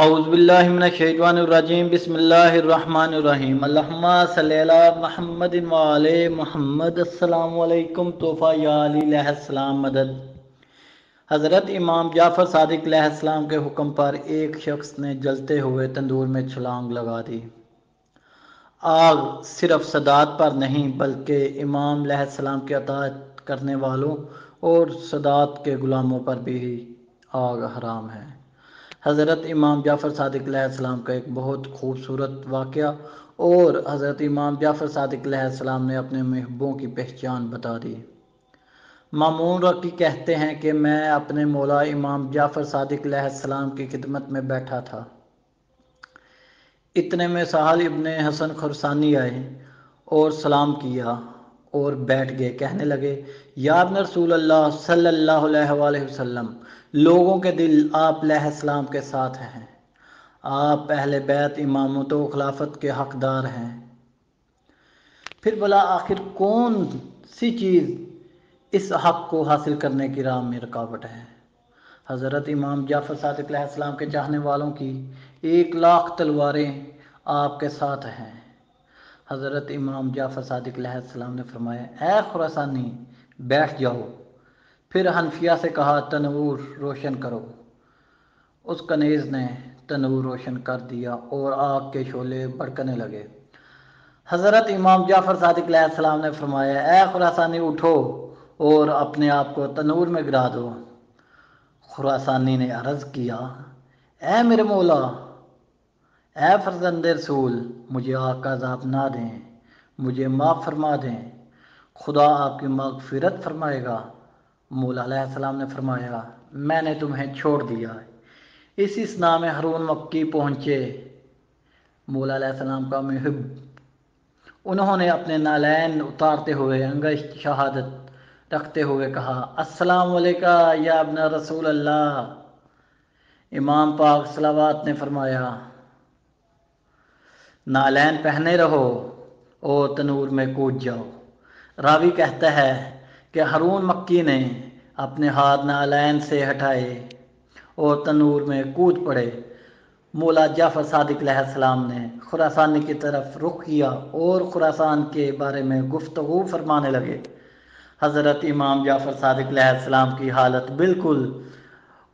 اعوذ باللہ من الشیطان الرجیم بسم اللہ الرحمن الرحیم اللہم صلی علی محمد وعلی محمد السلام علیکم تحفہ یا علی علیہ السلام مدد۔ حضرت امام جعفر صادق علیہ السلام کے حکم پر ایک شخص نے جلتے ہوئے تندور میں چھلانگ لگا دی۔ آگ صرف سادات پر نہیں بلکہ امام علیہ السلام کی اطاعت کرنے والوں اور سادات کے غلاموں پر بھی آگ حرام ہے۔ حضرت امام جعفر صادق علیہ السلام کا ایک بہت خوبصورت واقعہ اور حضرت امام جعفر صادق علیہ السلام نے اپنے محبوبوں کی پہچان بتا دی۔ مامون رقی کہتے ہیں کہ میں اپنے مولا امام جعفر صادق علیہ السلام کی خدمت میں بیٹھا تھا۔ اتنے میں سہل ابن حسن خراسانی آئے اور سلام کیا اور بیٹھ گئے۔ کہنے لگے، یا ابن رسول اللہ صلی اللہ علیہ وآلہ وسلم، لوگوں کے دل آپ علیہ السلام کے ساتھ ہیں۔ آپ اہل بیت امامت و خلافت کے حقدار ہیں۔ پھر بلا آخر کون سی چیز اس حق کو حاصل کرنے کی راہ میں رکاوٹ ہے؟ حضرت امام جعفر صادق علیہ السلام کے چاہنے والوں کی 1,00,000 تلواریں آپ کے ساتھ ہیں۔ حضرت امام جعفر صادق علیہ السلام نے فرمایا، اے خراسانی، بیٹھ جاؤ۔ پھر حنفیہ سے کہا، تنور روشن کرو۔ اس کنیز نے تنور روشن کر دیا اور آگ کے شعلے بھڑکنے لگے۔ حضرت امام جعفر صادق علیہ السلام نے فرمایا، اے خراسانی، اٹھو اور اپنے آپ کو تنور میں گرا دو۔ خراسانی نے عرض کیا، اے میرے مولا، اے فرزند رسول، مجھے آگ کا عذاب نہ دیں، مجھے معاف فرما دیں، خدا آپ کی مغفرت فرمائے گا۔ مولا علیہ السلام نے فرمایا، میں نے تمہیں چھوڑ دیا۔ اسی اثناء میں ہارون مکی پہنچے، مولا علیہ السلام کا محب۔ انہوں نے اپنے نالین اتارتے ہوئے انگشت شہادت رکھتے ہوئے کہا، السلام علیکہ یا ابن رسول اللہ۔ امام پاک صلوات نے فرمایا، نالین پہنے رہو اور تنور میں کود جاؤ۔ راوی کہتا ہے کہ ہارون مکی نے اپنے ہاتھ نالین سے ہٹائے اور تنور میں کود پڑے۔ مولا جعفر صادق علیہ السلام نے خراسانی کی طرف رخ کیا اور خراسان کے بارے میں گفتگو فرمانے لگے۔ حضرت امام جعفر صادق علیہ السلام کی حالت بالکل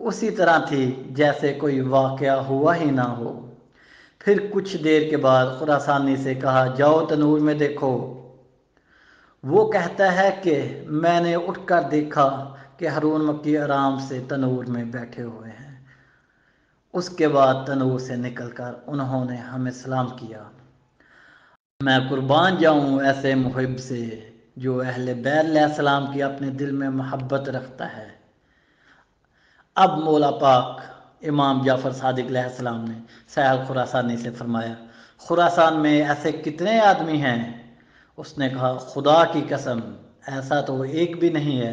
اسی طرح تھی جیسے کوئی واقعہ ہوا ہی نہ ہو۔ پھر کچھ دیر کے بعد خراسانی سے کہا، جاؤ تنور میں دیکھو۔ وہ کہتا ہے کہ میں نے اٹھ کر دیکھا کہ ہارون مکی آرام سے تنور میں بیٹھے ہوئے ہیں۔ اس کے بعد تنور سے نکل کر انہوں نے ہمیں سلام کیا۔ میں قربان جاؤں ایسے محب سے جو اہل بیت علیہ السلام کی اپنے دل میں محبت رکھتا ہے۔ اب مولا پاک امام جعفر صادق علیہ السلام نے سہل خراسانی سے فرمایا، خراسان میں ایسے کتنے آدمی ہیں؟ اس نے کہا، خدا کی قسم، ایسا تو ایک بھی نہیں ہے۔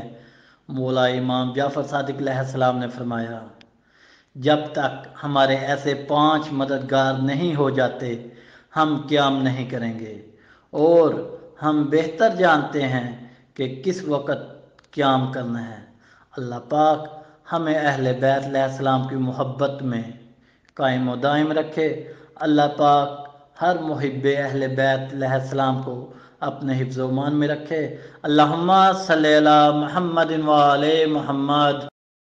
مولا امام جعفر صادق علیہ السلام نے فرمایا، جب تک ہمارے ایسے 5 مددگار نہیں ہو جاتے ہم قیام نہیں کریں گے، اور ہم بہتر جانتے ہیں کہ کس وقت قیام کرنا ہے۔ اللہ پاک ہمیں اہل بیت علیہ السلام کی محبت میں قائم و دائم رکھے۔ اللہ پاک ہر محب اہل بیت علیہ السلام کو اپنے حفظ و امان میں رکھے۔ اللہم صلی علی محمد وعلی محمد۔